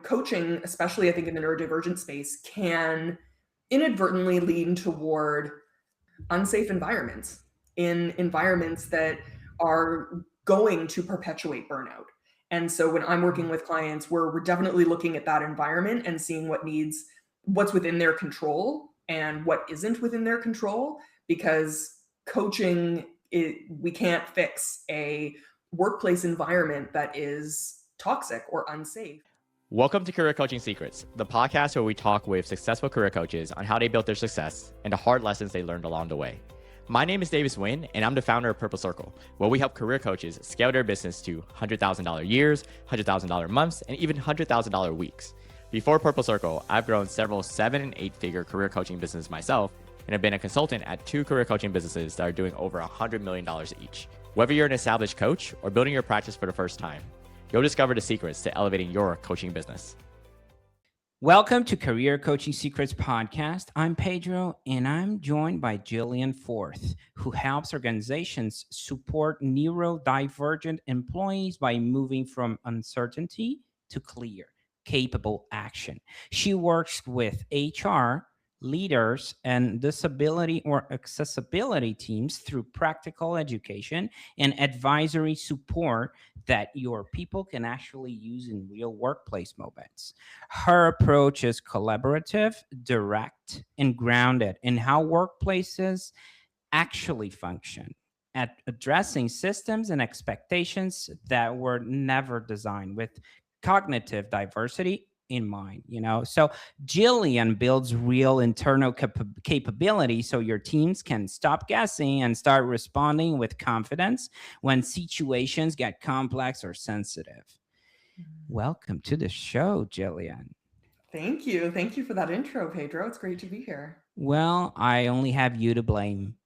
coaching, especially I think in the neurodivergent space, can inadvertently lean toward unsafe environments, in environments that are going to perpetuate burnout. And so when I'm working with clients, we're definitely looking at that environment and seeing what's within their control and what isn't within their control, because we can't fix a workplace environment that is toxic or unsafe. Welcome to Career Coaching Secrets, the podcast where we talk with successful career coaches on how they built their success and the hard lessons they learned along the way. My name is Davis Nguyen, and I'm the founder of Purple Circle, where we help career coaches scale their business to $100,000 years, $100,000 months, and even $100,000 weeks. Before Purple Circle, I've grown several 7- and 8-figure career coaching businesses myself, and have been a consultant at 2 career coaching businesses that are doing over $100 million each. Whether you're an established coach or building your practice for the first time, you'll discover the secrets to elevating your coaching business. Welcome to Career Coaching Secrets Podcast. I'm Pedro, and I'm joined by Gillian Forth, who helps organizations support neurodivergent employees by moving from uncertainty to clear, capable action. She works with HR leaders and disability or accessibility teams through practical education and advisory support that your people can actually use in real workplace moments. Her approach is collaborative, direct, and grounded in how workplaces actually function, at addressing systems and expectations that were never designed with cognitive diversity in mind. So Gillian builds real internal capability so your teams can stop guessing and start responding with confidence when situations get complex or sensitive. Welcome to the show, Gillian. Thank you. Thank you for that intro, Pedro. It's great to be here. Well, I only have you to blame.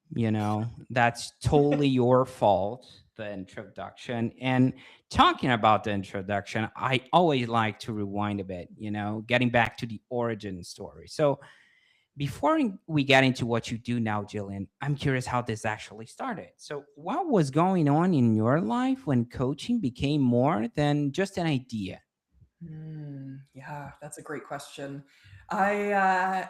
That's totally your fault, the introduction. And talking about the introduction, I always like to rewind a bit, getting back to the origin story. So before we get into what you do now, Gillian, I'm curious how this actually started. So what was going on in your life when coaching became more than just an idea? Yeah, that's a great question. I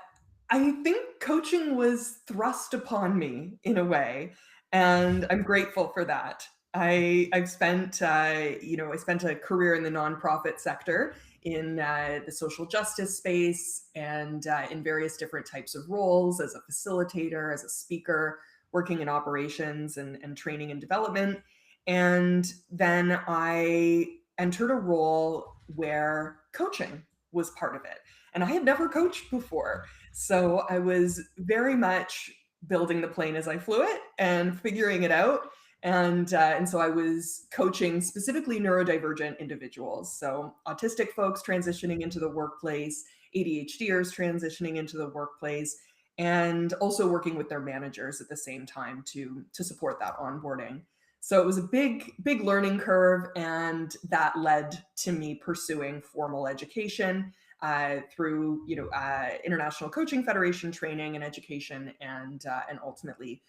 think coaching was thrust upon me in a way, and I'm grateful for that. I've spent I spent a career in the nonprofit sector in the social justice space and in various different types of roles as a facilitator, as a speaker, working in operations and training and development. And then I entered a role where coaching was part of it. And I had never coached before. So I was very much building the plane as I flew it and figuring it out. And so I was coaching specifically neurodivergent individuals. So autistic folks transitioning into the workplace, ADHDers transitioning into the workplace, and also working with their managers at the same time to support that onboarding. So it was a big learning curve, and that led to me pursuing formal education through International Coaching Federation training and education, and ultimately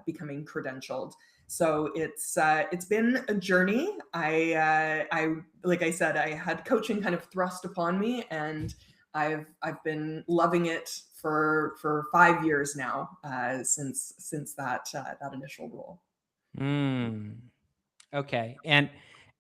becoming credentialed. So it's been a journey. I like I said, I had coaching kind of thrust upon me, and I've been loving it for 5 years now since that initial role. Okay. And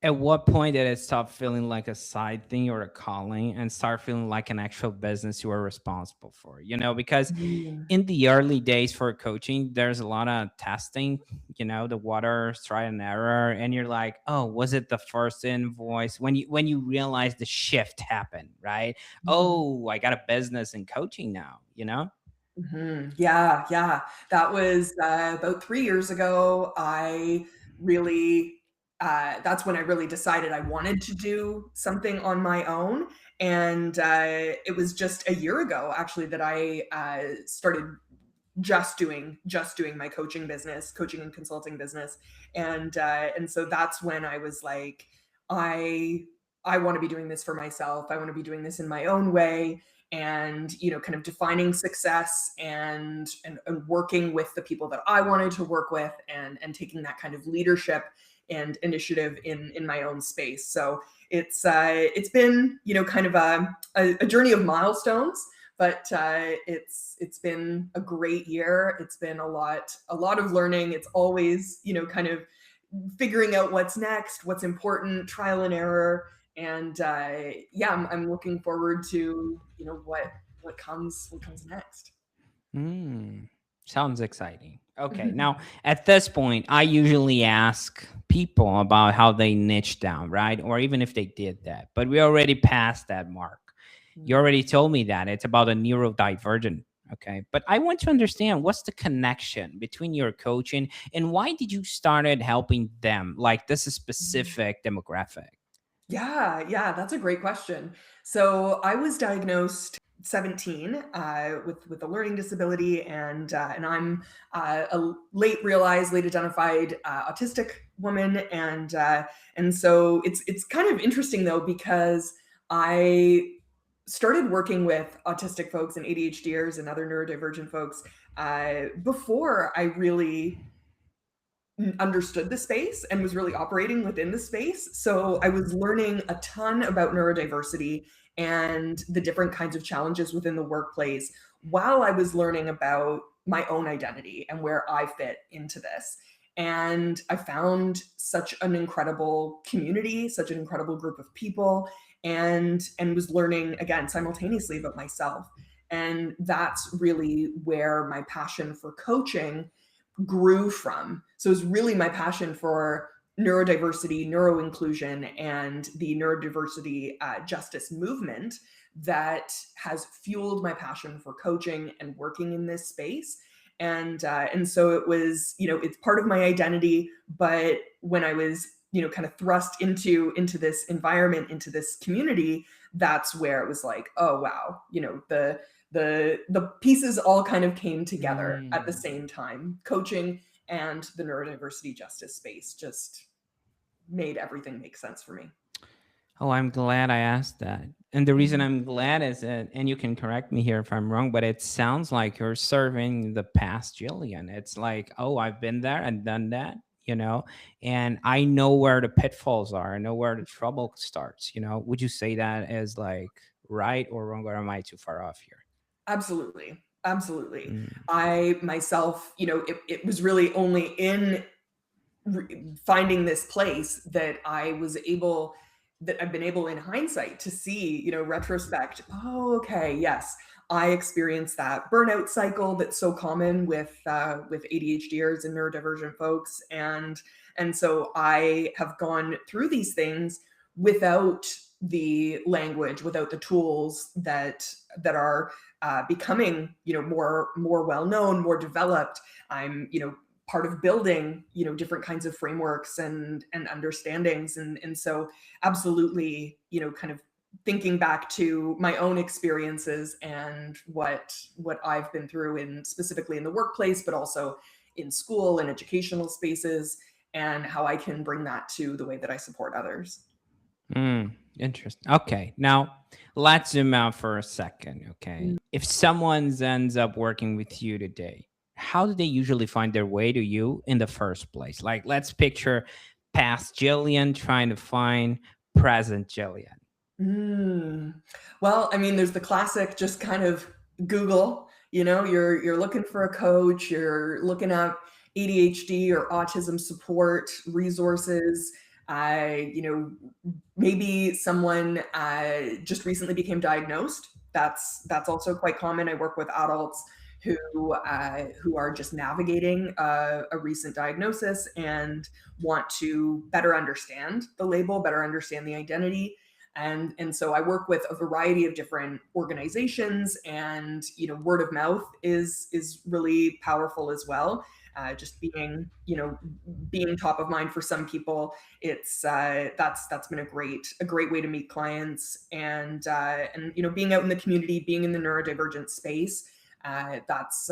at what point did it stop feeling like a side thing or a calling and start feeling like an actual business you are responsible for? Because in the early days for coaching, there's a lot of testing, the water, try and error. And you're like, oh, was it the first invoice? When you realize the shift happened, right? Oh, I got a business in coaching now, Yeah. That was about 3 years ago. That's when I really decided I wanted to do something on my own. And it was just a year ago, actually, that I started just doing my coaching and consulting business. And so that's when I was like, I want to be doing this for myself. I want to be doing this in my own way, and kind of defining success and working with the people that I wanted to work with, and taking that kind of leadership and initiative in my own space. So it's been, you know, kind of a journey of milestones, but it's been a great year. It's been a lot of learning. It's always, you know, kind of figuring out what's next, what's important, trial and error, and yeah, I'm looking forward to, you know, what comes next. Mm, sounds exciting. Okay, now at this point, I usually ask people about how they niche down, right? Or even if they did that, but we already passed that mark. You already told me that it's about a neurodivergent. Okay, but I want to understand what's the connection between your coaching and why did you started helping them, like this specific demographic? Yeah, yeah, that's a great question. So I was diagnosed 17 with a learning disability, and I'm a late realized, late identified autistic woman, and so it's kind of interesting though because I started working with autistic folks and ADHDers and other neurodivergent folks before I really understood the space and was really operating within the space. So I was learning a ton about neurodiversity and the different kinds of challenges within the workplace while I was learning about my own identity and where I fit into this. And I found such an incredible community, such an incredible group of people, and was learning again simultaneously about myself. And that's really where my passion for coaching grew from. So it was really my passion for neurodiversity, neuroinclusion, and the neurodiversity justice movement that has fueled my passion for coaching and working in this space. And so it was, you know, it's part of my identity. But when I was, you know, kind of thrust into this environment, into this community, that's where it was like, oh wow, you know, the pieces all kind of came together at the Mm. same time. Coaching and the neurodiversity justice space just made everything make sense for me. Oh, I'm glad I asked that. And the reason Mhm. I'm glad is that, and you can correct me here if I'm wrong, but it sounds like you're serving the past Jillian. It's like, oh, I've been there and done that, and I know where the pitfalls are. I know where the trouble starts. Would you say that as like right or wrong, or am I too far off here? Absolutely. Absolutely. Mm, I myself, you know, it was really only in finding this place that I've been able in hindsight to see, you know, retrospect, oh, okay, yes, I experienced that burnout cycle that's so common with ADHDers and neurodivergent folks. And so I have gone through these things without the language, without the tools that are becoming, you know, more well known, more developed. I'm, you know, part of building, you know, different kinds of frameworks and understandings, and so absolutely, you know, kind of thinking back to my own experiences and what I've been through in specifically in the workplace, but also in school and educational spaces, and how I can bring that to the way that I support others. interesting. Okay, now let's zoom out for a second. Okay, if someone ends up working with you today, how do they usually find their way to you in the first place? Like, let's picture past Jillian trying to find present Jillian. Mm. Well, I mean, there's the classic just kind of Google, you know, you're looking for a coach, you're looking up ADHD or autism support resources. You know, maybe someone just recently became diagnosed. That's also quite common. I work with adults who are just navigating a recent diagnosis and want to better understand the label, better understand the identity. And so I work with a variety of different organizations, and you know, word of mouth is really powerful as well. Just being, you know, being top of mind for some people, it's that's been a great way to meet clients, and you know, being out in the community, being in the neurodivergent space, that's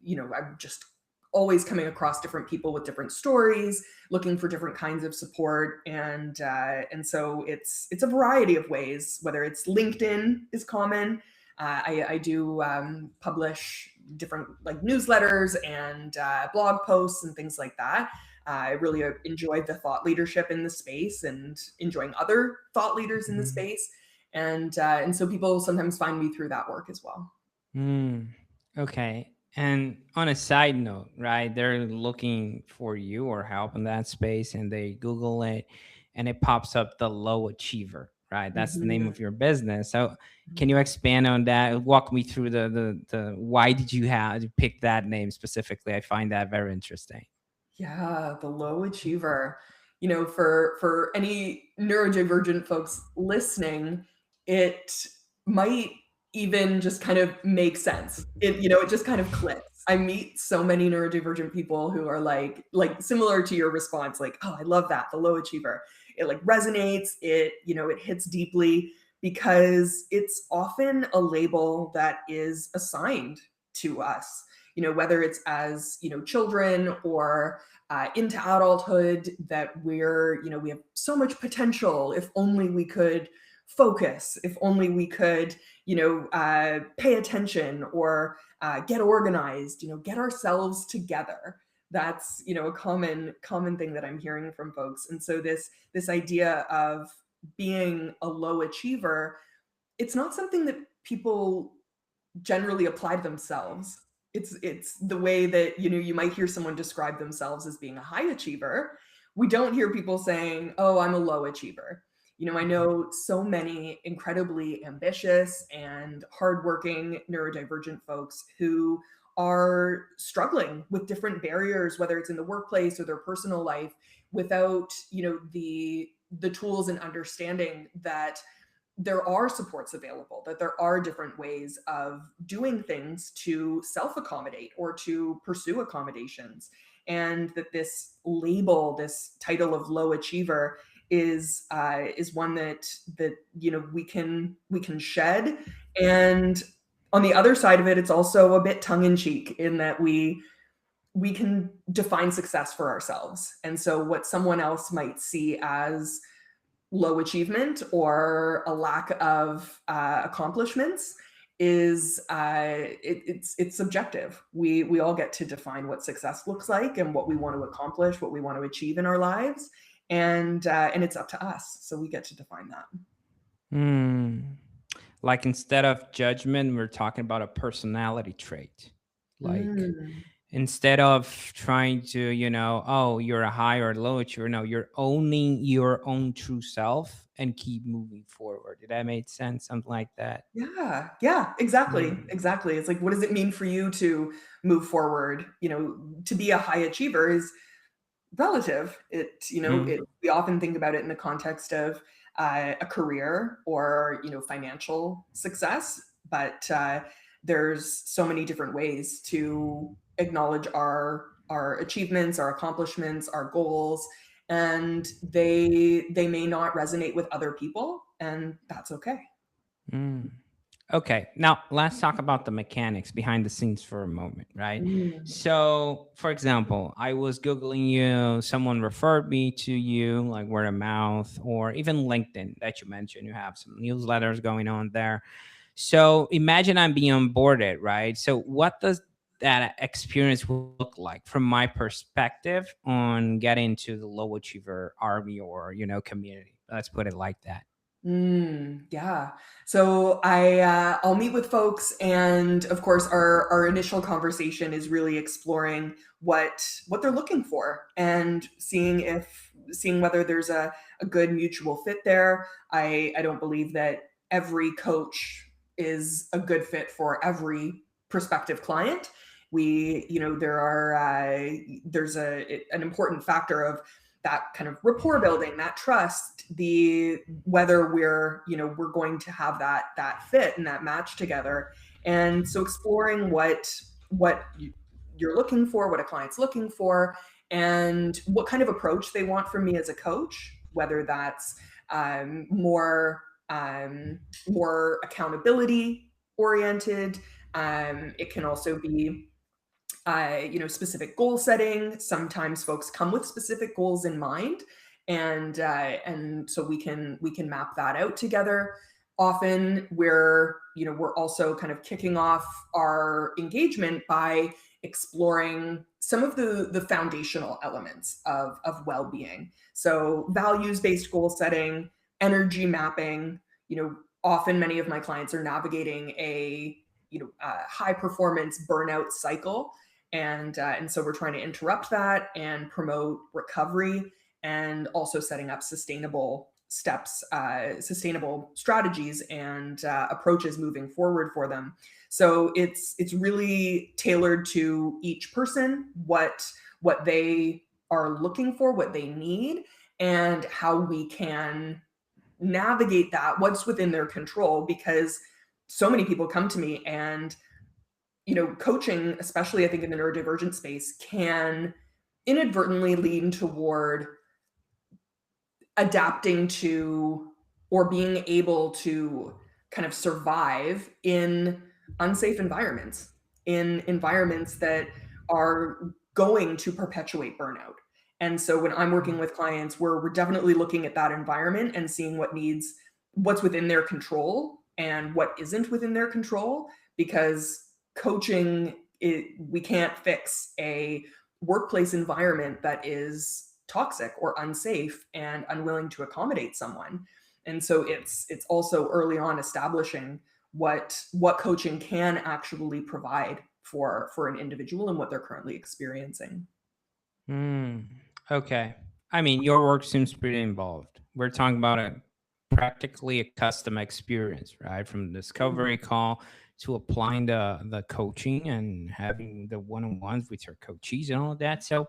you know, I'm just always coming across different people with different stories, looking for different kinds of support, and so it's a variety of ways. Whether it's LinkedIn is common, I do publish different like newsletters and blog posts and things like that. I really enjoyed the thought leadership in the space and enjoying other thought leaders in the Mm. space. And so people sometimes find me through that work as well. Mm. Okay. And on a side note, right, they're looking for you or help in that space and they Google it and it pops up the low achiever, right? That's the name Mhm. of your business. So can you expand on that? Walk me through the why did you have to pick that name specifically? I find that very interesting. Yeah, the low achiever. For any neurodivergent folks listening, it might even just kind of make sense. It just kind of clicks. I meet so many neurodivergent people who are like similar to your response, like, oh, I love that, the low achiever. It like resonates, it hits deeply because it's often a label that is assigned to us, whether it's as, children or into adulthood, that we have so much potential. If only we could focus, if only we could, pay attention or get organized, get ourselves together. That's, a common thing that I'm hearing from folks. And so this idea of being a low achiever, it's not something that people generally apply to themselves. It's the way that, you might hear someone describe themselves as being a high achiever. We don't hear people saying, "Oh, I'm a low achiever." I know so many incredibly ambitious and hardworking neurodivergent folks who are struggling with different barriers, whether it's in the workplace or their personal life, without, the tools and understanding that there are supports available, that there are different ways of doing things to self accommodate or to pursue accommodations. And that this label, this title of low achiever, is one that we can shed. And on the other side of it, it's also a bit tongue in cheek in that we can define success for ourselves. And so what someone else might see as low achievement or a lack of accomplishments is it's subjective. We all get to define what success looks like and what we want to accomplish, what we want to achieve in our lives, and it's up to us. So we get to define that. Hmm. Like instead of judgment, we're talking about a personality trait. Like Mm. instead of trying to, oh, you're a high or low achiever, no, you're owning your own true self and keep moving forward. Did that make sense? Something like that. Yeah, yeah, exactly, Mm. exactly. It's like, what does it mean for you to move forward? To be a high achiever is relative. Mm. We often think about it in the context of a career or, financial success, but there's so many different ways to acknowledge our achievements, our accomplishments, our goals, and they may not resonate with other people, and that's okay. Mm. Okay, now let's talk about the mechanics behind the scenes for a moment, right? Mm. So, for example, I was Googling you, someone referred me to you, like word of mouth, or even LinkedIn that you mentioned. You have some newsletters going on there. So, imagine I'm being onboarded, right? So, what does that experience look like from my perspective on getting to the low achiever army or, community? Let's put it like that. Yeah. So I'll meet with folks, and of course, our initial conversation is really exploring what they're looking for and seeing whether there's a good mutual fit there. I don't believe that every coach is a good fit for every prospective client. There's an important factor of that kind of rapport building, that trust, the whether we're going to have that fit and that match together. And so exploring you're looking for, what a client's looking for, and what kind of approach they want from me as a coach, whether that's more accountability oriented. It can also be specific goal setting. Sometimes folks come with specific goals in mind, and so we can map that out together. often we're also kind of kicking off our engagement by exploring some of the foundational elements of well-being. So values-based goal setting, energy mapping. Often many of my clients are navigating a high performance burnout cycle, and so we're trying to interrupt that and promote recovery, and also setting up sustainable steps, sustainable strategies and approaches moving forward for them. So it's really tailored to each person, what they are looking for, what they need, and how we can navigate that, what's within their control. Because so many people come to me, and coaching, especially I think in the neurodivergent space, can inadvertently lean toward adapting to, or being able to kind of survive in unsafe environments, in environments that are going to perpetuate burnout. And so when I'm working with clients, we're definitely looking at that environment and seeing what's within their control and what isn't within their control. Because we can't fix a workplace environment that is toxic or unsafe and unwilling to accommodate someone. And so it's also early on establishing what coaching can actually provide for an individual and what they're currently experiencing. Okay. I mean, your work seems pretty involved. We're talking about practically a custom experience, right? From discovery call to applying the coaching and having the one-on-ones with your coaches and all of that. So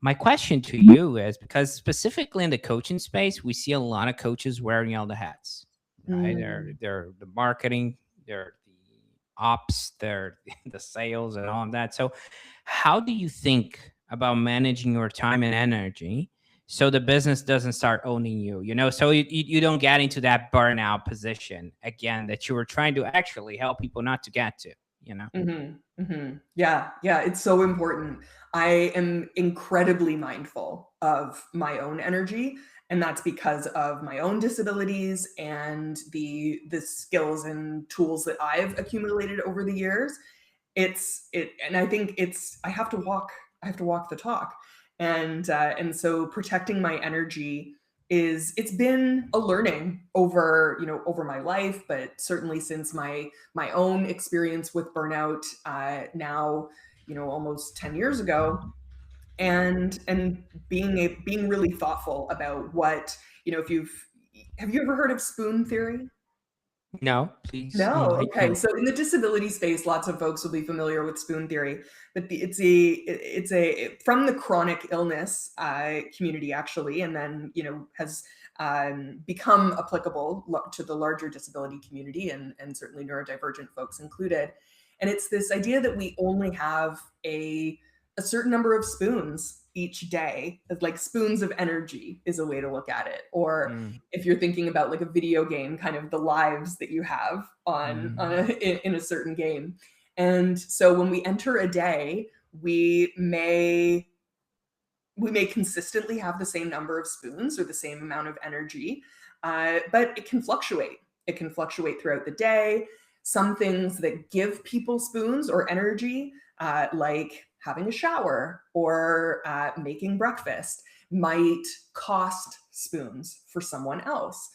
my question to you is, because specifically in the coaching space, we see a lot of coaches wearing all the hats, right? Mm. They're the marketing, they're the ops, they're the sales and all of that. So how do you think about managing your time and energy so the business doesn't start owning you, so you don't get into that burnout position again that you were trying to actually help people not to get to? Yeah, yeah, it's so important. I am incredibly mindful of my own energy, and that's because of my own disabilities and the skills and tools that I've accumulated over the years. And I think I have to walk the talk. And so protecting my energy it's been a learning over my life, but certainly since my own experience with burnout, now almost 10 years ago. And being really thoughtful about what if you've have you ever heard of spoon theory? No, please No, okay. enlighten So in the disability space, lots of folks will be familiar with spoon theory, but it's a from the chronic illness community, actually, and then has become applicable to the larger disability community, and certainly neurodivergent folks included. And it's this idea that we only have a certain number of spoons each day, as like spoons of energy is a way to look at it. Or me. if you're thinking about like a video game, kind of the lives that you have in a certain game. And so when we enter a day, we may consistently have the same number of spoons or the same amount of energy, but it can fluctuate. It can fluctuate throughout the day. Some things that give people spoons or energy, like having a shower or making breakfast, might cost spoons for someone else.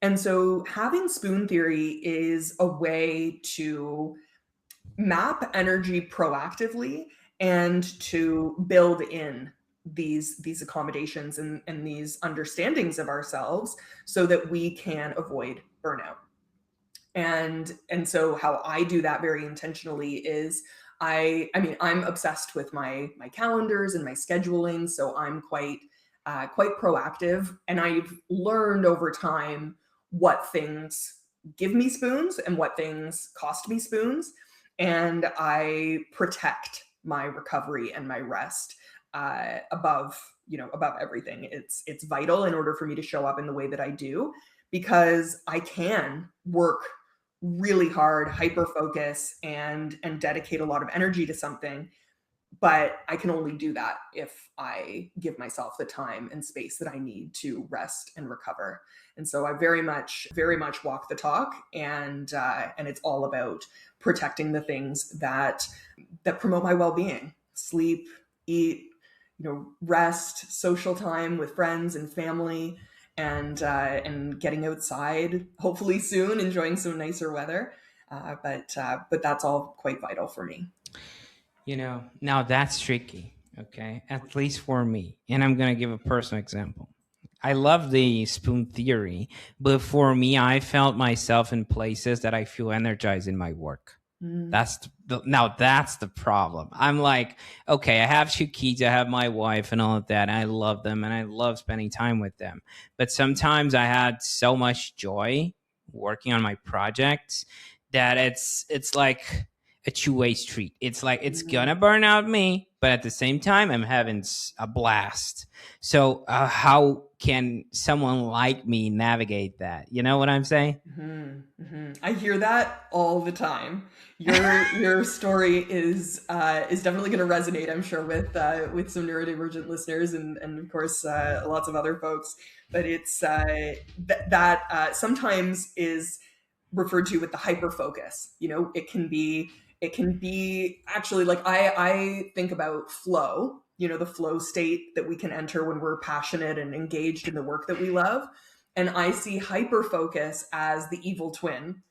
And so having spoon theory is a way to map energy proactively and to build in these accommodations and these understandings of ourselves so that we can avoid burnout. And so how I do that very intentionally is I mean I'm obsessed with my calendars and my scheduling, so I'm quite proactive, and I've learned over time what things give me spoons and what things cost me spoons, and I protect my recovery and my rest above everything. It's vital in order for me to show up in the way that I do, because I can work really hard, hyper focus, and dedicate a lot of energy to something. but I can only do that if I give myself the time and space that I need to rest and recover. And so I very much walk the talk, and it's all about protecting the things that promote my well-being: sleep, eat, rest, social time with friends and family, and getting outside, hopefully soon, enjoying some nicer weather. But that's all quite vital for me. Now that's tricky, okay? At least for me. And I'm going to give a personal example. I love the spoon theory, but for me, I felt myself in places that I feel energized in my work. Mm. That's the problem. I'm like, okay, I have 2 kids, I have my wife and all of that. And I love them and I love spending time with them. But sometimes I had so much joy working on my projects that it's like a two-way street. It's like it's gonna burn out me, but at the same time, I'm having a blast. So how can someone like me navigate that? You know what I'm saying? I hear that all the time. Your story is definitely going to resonate, I'm sure, with some neurodivergent listeners, and of course lots of other folks. But it's that sometimes is referred to with the hyper focus. It can be actually, like, I think about flow. The flow state that we can enter when we're passionate and engaged in the work that we love. And I see hyper focus as the evil twin.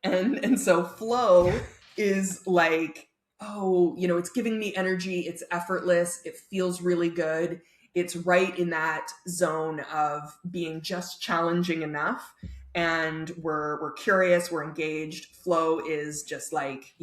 And so flow is like, oh, it's giving me energy, it's effortless, it feels really good. It's right in that zone of being just challenging enough, and we're curious, we're engaged. Flow is just like,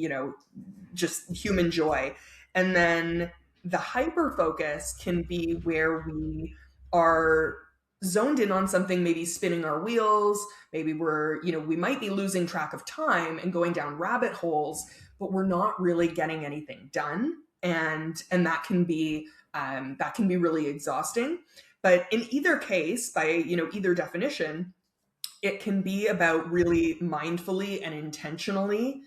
just human joy. And then the hyper focus can be where we are zoned in on something, maybe spinning our wheels. Maybe we might be losing track of time and going down rabbit holes, but we're not really getting anything done. And that can be really exhausting. But in either case, by either definition, it can be about really mindfully and intentionally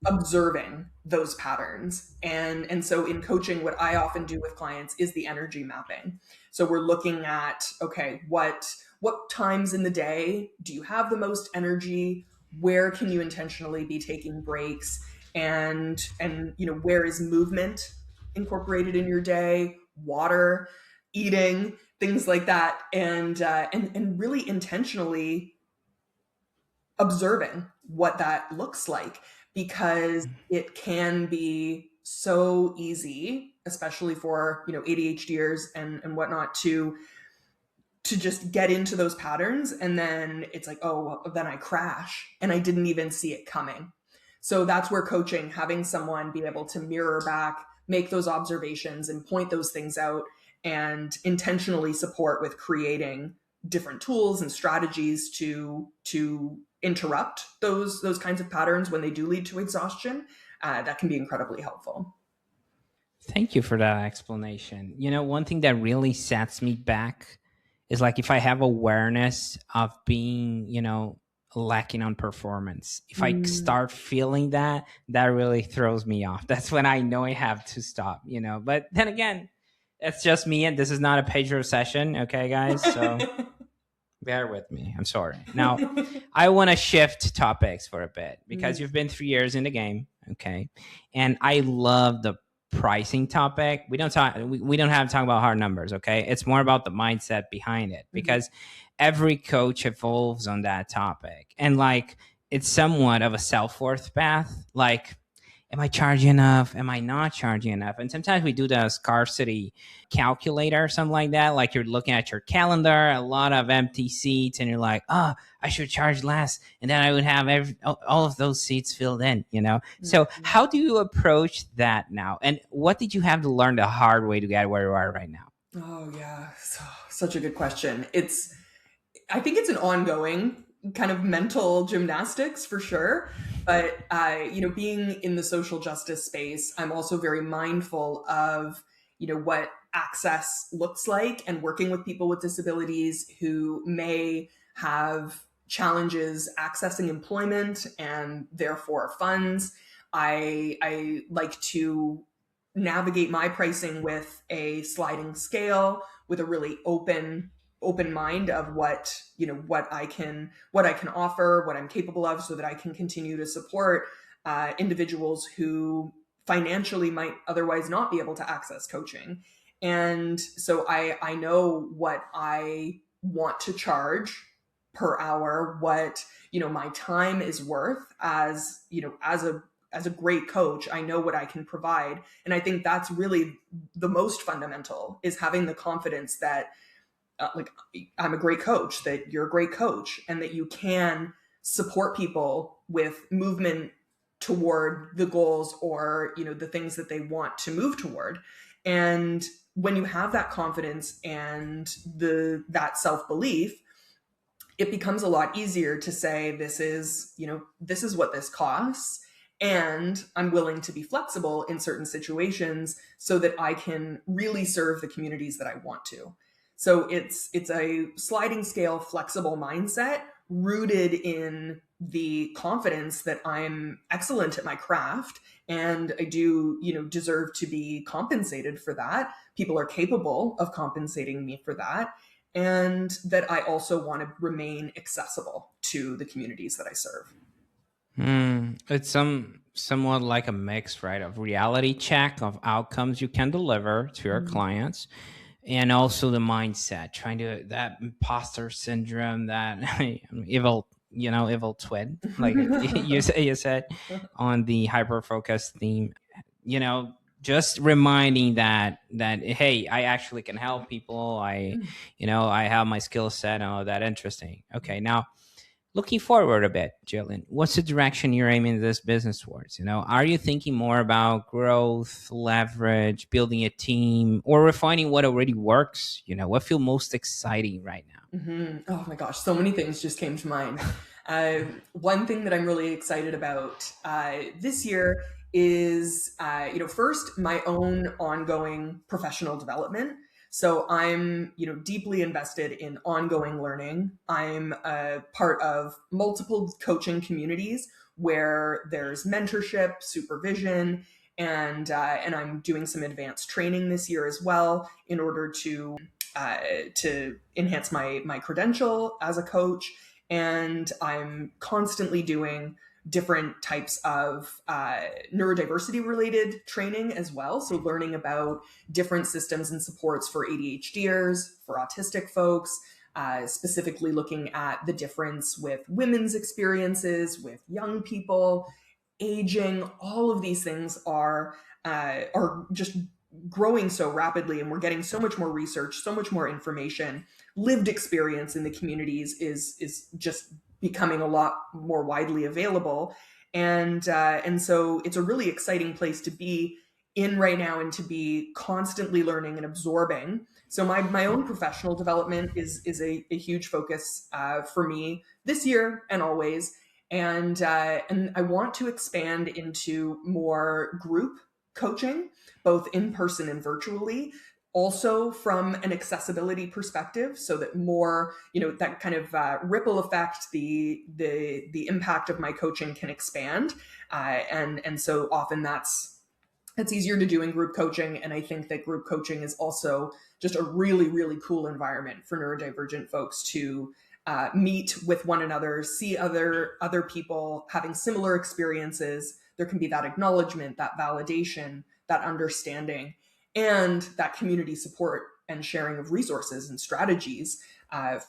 observing those patterns. And so in coaching, what I often do with clients is the energy mapping. So we're looking at, okay, what times in the day do you have the most energy? Where can you intentionally be taking breaks? And where is movement incorporated in your day? Water, eating, things like that. And really intentionally observing what that looks like, because it can be so easy, especially for ADHDers and whatnot, to just get into those patterns, and then it's like, oh, well, then I crash and I didn't even see it coming. So that's where coaching, having someone be able to mirror back, make those observations and point those things out, and intentionally support with creating different tools and strategies to interrupt those kinds of patterns when they do lead to exhaustion. That can be incredibly helpful. Thank you for that explanation. One thing that really sets me back is like if I have awareness of being, lacking on performance. If I start feeling that really throws me off. That's when I know I have to stop, But then again, it's just me, and this is not a Pedro session, okay, guys? So bear with me. I'm sorry. Now, I want to shift topics for a bit because you've been 3 years in the game, okay? And I love the pricing topic. We don't have to talk about hard numbers, okay? It's more about the mindset behind it, because every coach evolves on that topic. And like, it's somewhat of a self-worth path. Like, am I charging enough? Am I not charging enough? And sometimes we do the scarcity calculator or something like that. Like, you're looking at your calendar, a lot of empty seats, and you're like, oh, I should charge less. And then I would have all of those seats filled in, So how do you approach that now? And what did you have to learn the hard way to get where you are right now? Oh, yeah. Such a good question. I think it's an ongoing kind of mental gymnastics for sure. But, being in the social justice space, I'm also very mindful of, what access looks like, and working with people with disabilities who may have challenges accessing employment and therefore funds. I like to navigate my pricing with a sliding scale, with a really open mind of what I can offer, what I'm capable of, so that I can continue to support individuals who financially might otherwise not be able to access coaching. And so I know what I want to charge per hour, what my time is worth as as a great coach. I know what I can provide, and I think that's really the most fundamental, is having the confidence that like I'm a great coach, that you're a great coach, and that you can support people with movement toward the goals, or the things that they want to move toward. And when you have that confidence and that self-belief, it becomes a lot easier to say, this is what this costs, and I'm willing to be flexible in certain situations so that I can really serve the communities that I want to. So it's a sliding scale, flexible mindset rooted in the confidence that I'm excellent at my craft, and I do, deserve to be compensated for that. People are capable of compensating me for that, and that I also want to remain accessible to the communities that I serve. It's somewhat like a mix, right, of reality check of outcomes you can deliver to your clients, and also the mindset, trying to that imposter syndrome, that evil twin, like you said on the hyper focus theme. You know, just reminding that hey, I actually can help people. I have my skill set. Oh, that interesting. Okay, now looking forward a bit, Jillian, what's the direction you're aiming this business towards? Are you thinking more about growth, leverage, building a team, or refining what already works? What feels most exciting right now? Oh my gosh, so many things just came to mind. One thing that I'm really excited about this year is, first, my own ongoing professional development. So I'm, deeply invested in ongoing learning. I'm a part of multiple coaching communities where there's mentorship, supervision, and I'm doing some advanced training this year as well in order to enhance my credential as a coach. And I'm constantly doing different types of neurodiversity related training as well. So learning about different systems and supports for ADHDers, for autistic folks, specifically looking at the difference with women's experiences, with young people, aging. All of these things are just growing so rapidly, and we're getting so much more research, so much more information. Lived experience in the communities is just becoming a lot more widely available, and so it's a really exciting place to be in right now, and to be constantly learning and absorbing. So my own professional development is a huge focus for me this year and always. And I want to expand into more group coaching, both in person and virtually, also from an accessibility perspective, so that more, that kind of ripple effect, the impact of my coaching can expand. And so often that's easier to do in group coaching. And I think that group coaching is also just a really, really cool environment for neurodivergent folks to meet with one another, see other people having similar experiences. There can be that acknowledgement, that validation, that understanding, and that community support and sharing of resources and strategies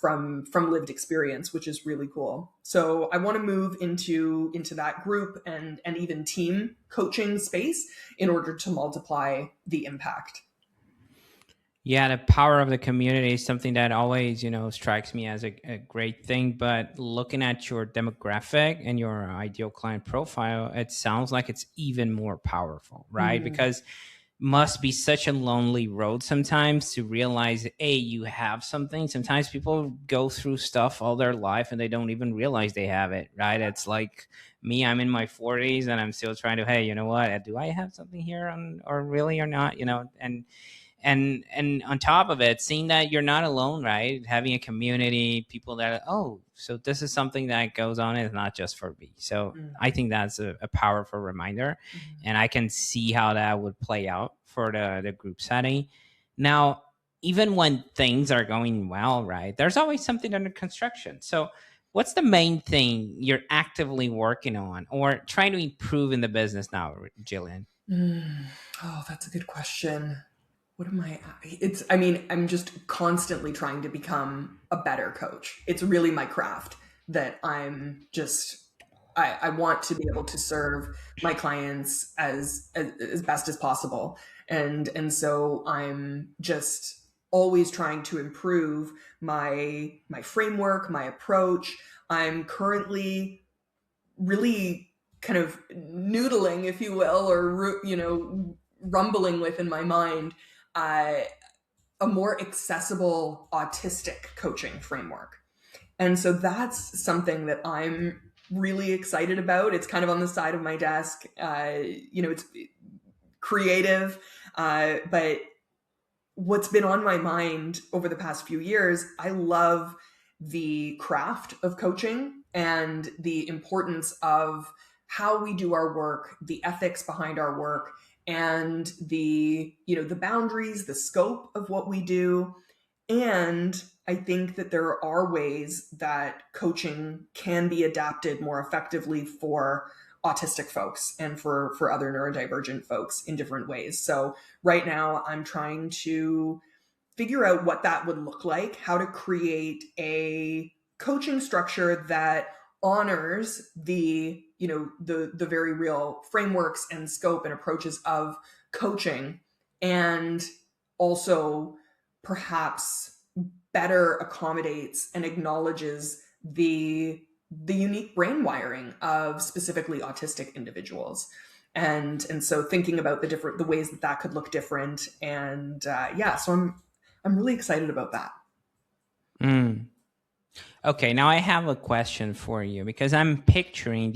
from lived experience, which is really cool. So I want to move into that group and even team coaching space in order to multiply the impact. Yeah, the power of the community is something that always, strikes me as a great thing. But looking at your demographic and your ideal client profile, it sounds like it's even more powerful, right? Because must be such a lonely road sometimes to realize, hey, you have something. Sometimes people go through stuff all their life and they don't even realize they have it, right? It's like me, I'm in my 40s and I'm still trying to, hey, you know what? Do I have something here or really or not? and on top of it, seeing that you're not alone, right? Having a community, people that, oh, so this is something that goes on, it's not just for me. So Mm. I think that's a powerful reminder, Mhm. and I can see how that would play out for the group setting. Now, even when things are going well, right, there's always something under construction. So what's the main thing you're actively working on or trying to improve in the business now, Gillian? Mm. Oh, that's a good question. What am I? I mean, I'm just constantly trying to become a better coach. It's really my craft that I want to be able to serve my clients as best as possible. And so I'm just always trying to improve my framework, my approach. I'm currently really kind of noodling, if you will, or rumbling with in my mind uh, a more accessible autistic coaching framework. And so that's something that I'm really excited about. It's kind of on the side of my desk. It's creative, but what's been on my mind over the past few years, I love the craft of coaching and the importance of how we do our work, the ethics behind our work, and the boundaries, the scope of what we do. And I think that there are ways that coaching can be adapted more effectively for autistic folks and for other neurodivergent folks in different ways. So right now I'm trying to figure out what that would look like, how to create a coaching structure that honors the very real frameworks and scope and approaches of coaching, and also perhaps better accommodates and acknowledges the unique brain wiring of specifically autistic individuals. And so thinking about the ways that could look different, and so I'm really excited about that. Mm. Okay, now I have a question for you because I'm picturing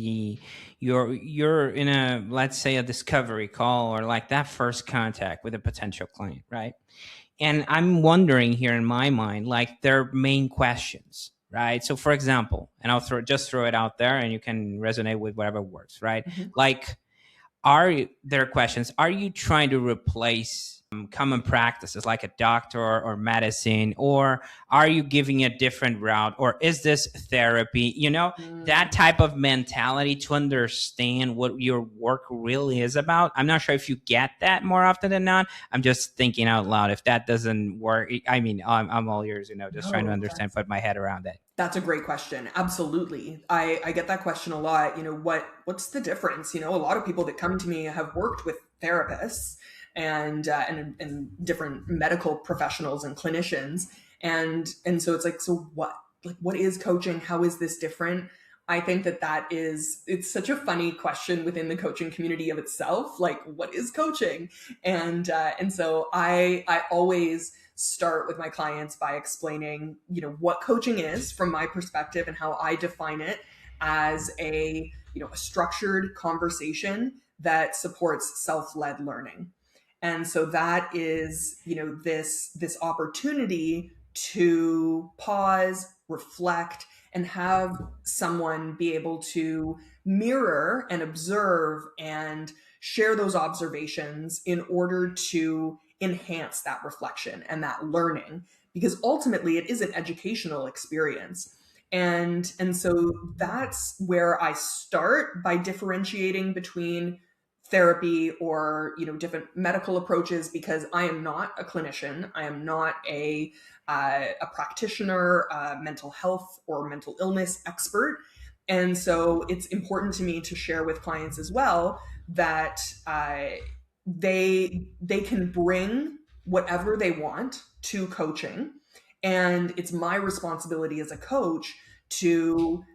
you're in a, let's say, a discovery call or like that first contact with a potential client, right? And I'm wondering here in my mind, like their main questions, right? So for example, and I'll throw it out there and you can resonate with whatever works, right? Mm-hmm. Like, there questions, are you trying to replace common practices like a doctor or medicine, or are you giving a different route, or is this therapy, that type of mentality to understand what your work really is about? I'm not sure if you get that more often than not. I'm just thinking out loud. If that doesn't work, I mean, I'm all ears, just trying to No, understand, put my head around it. that's a great question. Absolutely. I get that question a lot. What's the difference? A lot of people that come to me have worked with therapists and different medical professionals and clinicians. And so it's like, so what? Like, what is coaching? How is this different? I think it's such a funny question within the coaching community of itself. Like, what is coaching? And so I always start with my clients by explaining, what coaching is from my perspective and how I define it as a structured conversation that supports self-led learning. And so that is, this opportunity to pause, reflect, and have someone be able to mirror and observe and share those observations in order to enhance that reflection and that learning, because ultimately it is an educational experience. And so that's where I start, by differentiating between therapy or different medical approaches, because I am not a clinician. I am not a practitioner, mental health or mental illness expert. And so it's important to me to share with clients as well that they can bring whatever they want to coaching, and it's my responsibility as a coach to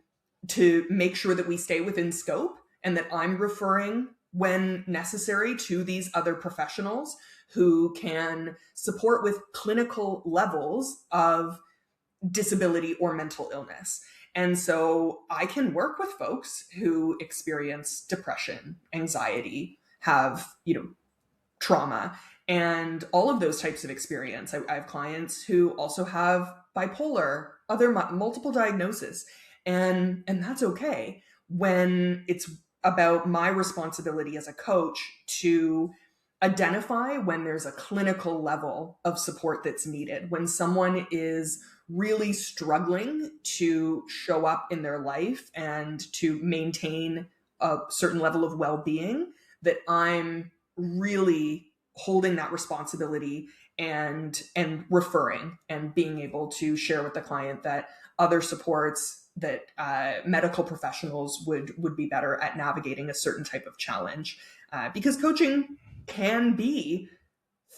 make sure that we stay within scope, and that I'm referring when necessary to these other professionals who can support with clinical levels of disability or mental illness. And so I can work with folks who experience depression, anxiety, have, trauma, And all of those types of experience. I have clients who also have bipolar, other multiple diagnoses, and that's okay when it's about my responsibility as a coach to identify when there's a clinical level of support that's needed, when someone is really struggling to show up in their life and to maintain a certain level of well-being, that I'm really holding that responsibility and referring and being able to share with the client that other supports, that medical professionals would be better at navigating a certain type of challenge, because coaching can be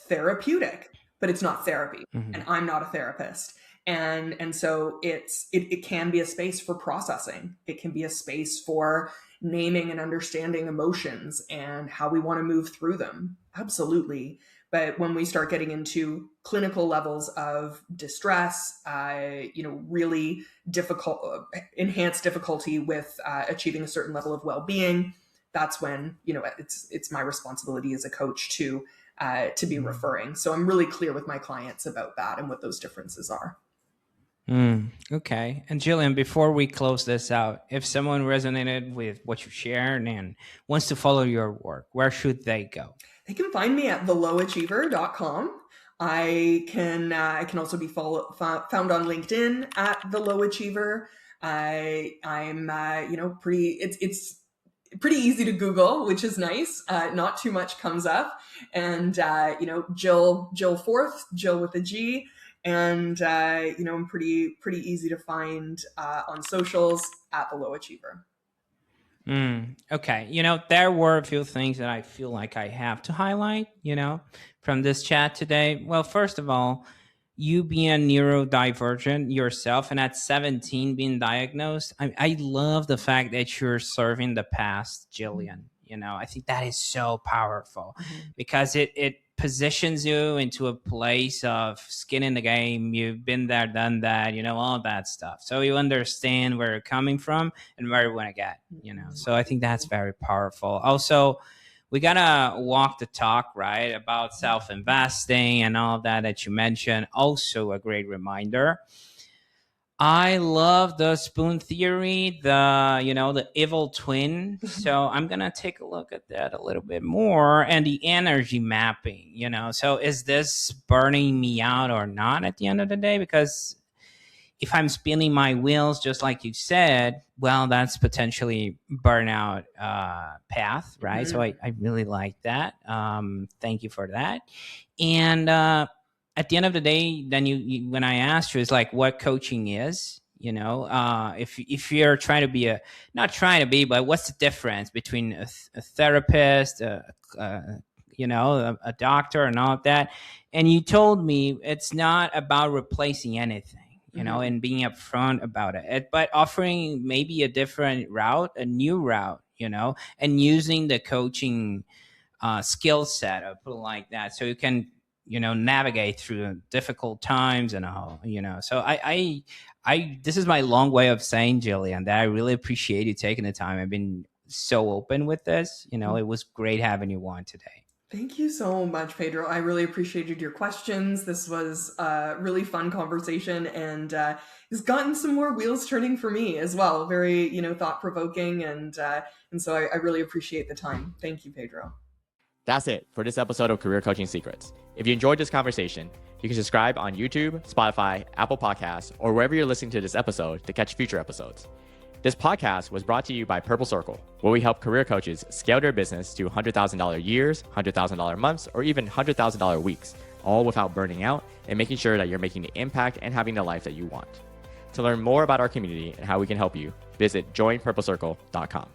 therapeutic, but it's not therapy, Mhm. and I'm not a therapist. And so it can be a space for processing. It can be a space for naming and understanding emotions and how we want to move through them. Absolutely. But when we start getting into clinical levels of distress, really difficult, enhanced difficulty with achieving a certain level of well-being, that's when it's my responsibility as a coach to be referring. So I'm really clear with my clients about that and what those differences are. Okay. And Gillian, before we close this out, if someone resonated with what you shared and wants to follow your work, where should they go? They can find me at thelowachiever.com. I can also be found on LinkedIn at the Low Achiever. I'm it's pretty easy to Google, which is nice. Not too much comes up, and Jill Forth, Jill with a G, and I'm pretty easy to find on socials at the Low Achiever. Okay. There were a few things that I feel like I have to highlight, from this chat today. Well, first of all, you being neurodivergent yourself and at 17 being diagnosed, I love the fact that you're serving the past, Gillian. I think that is so powerful because it positions you into a place of skin in the game. You've been there, done that, all that stuff. So you understand where you're coming from and where you want to get, So I think that's very powerful. Also, we gotta walk the talk, right, about self-investing and all of that you mentioned. Also a great reminder. I love the spoon theory, the evil twin. So I'm gonna take a look at that a little bit more, and the energy mapping. So is this burning me out or not at the end of the day? Because if I'm spinning my wheels, just like you said, well, that's potentially burnout path, right? So I really like that. Thank you for that. And at the end of the day, then you when I asked you, it's like what coaching is. If you're trying to be not trying to be, but what's the difference between a therapist, a doctor, and all of that? And you told me it's not about replacing anything. And being upfront about it, but offering maybe a different route, a new route, and using the coaching skill set, I'll put it like that, so you can, navigate through difficult times and all, So I this is my long way of saying, Gillian, that I really appreciate you taking the time. I've been so open with this. It was great having you on today. Thank you so much, Pedro. I really appreciated your questions. This was a really fun conversation, and has gotten some more wheels turning for me as well. Very, thought-provoking, and so I really appreciate the time. Thank you, Pedro. That's it for this episode of Career Coaching Secrets. If you enjoyed this conversation, you can subscribe on YouTube, Spotify, Apple Podcasts, or wherever you're listening to this episode to catch future episodes. This podcast was brought to you by Purple Circle, where we help career coaches scale their business to $100,000 years, $100,000 months, or even $100,000 weeks, all without burning out and making sure that you're making the impact and having the life that you want. To learn more about our community and how we can help you, visit joinpurplecircle.com.